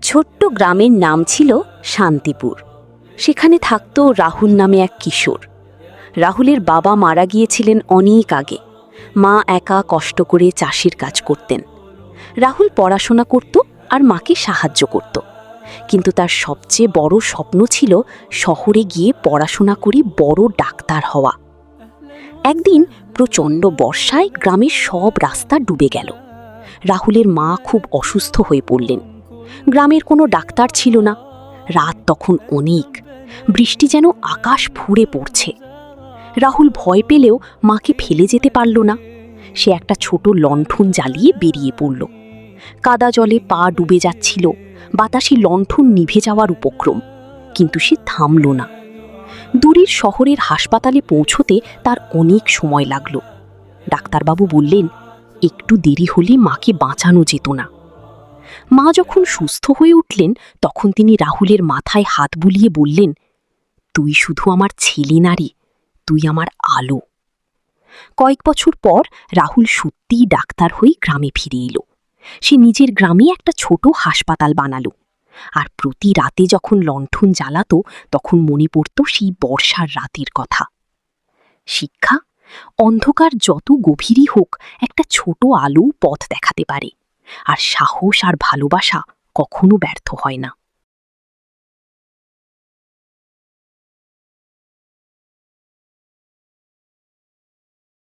ছোট্ট গ্রামের নাম ছিল শান্তিপুর। সেখানে থাকত রাহুল নামে এক কিশোর। রাহুলের বাবা মারা গিয়েছিলেন অনেক আগে। মা একা কষ্ট করে চাষির কাজ করতেন। রাহুল পড়াশোনা করত আর মাকে সাহায্য করত, কিন্তু তার সবচেয়ে বড় স্বপ্ন ছিল শহরে গিয়ে পড়াশোনা করে বড় ডাক্তার হওয়া। একদিন প্রচণ্ড বর্ষায় গ্রামের সব রাস্তা ডুবে গেল। রাহুলের মা খুব অসুস্থ হয়ে পড়লেন। গ্রামের কোনো ডাক্তার ছিল না। রাত তখন অনেক, বৃষ্টি যেন আকাশ ফুঁড়ে পড়ছে। রাহুল ভয় পেলেও মাকে ফেলে যেতে পারল না। সে একটা ছোট লণ্ঠন জ্বালিয়ে বেরিয়ে পড়ল। কাদা জলে পা ডুবে যাচ্ছিল, বাতাসে লণ্ঠন নিভে যাওয়ার উপক্রম, কিন্তু সে থামল না। দূরের শহরের হাসপাতালে পৌঁছতে তার অনেক সময় লাগল। ডাক্তারবাবু বললেন, একটু দেরি হলে মাকে বাঁচানো যেত না। মা যখন সুস্থ হয়ে উঠলেন, তখন তিনি রাহুলের মাথায় হাত বুলিয়ে বললেন, তুই শুধু আমার ছেলে না রে, তুই আমার আলো। কয়েক বছর পর রাহুল সত্যিই ডাক্তার হয়ে গ্রামে ফিরে এলো। সে নিজের গ্রামে একটা ছোট হাসপাতাল বানালো। আর প্রতি রাতে যখন লণ্ঠন জ্বালাতো, তখন মনে পড়ত সেই বর্ষার রাতের কথা। শিক্ষা, অন্ধকার যত গভীরই হোক, একটা ছোট আলো পথ দেখাতে পারে। আর সাহস আর ভালোবাসা কখনো ব্যর্থ হয় না।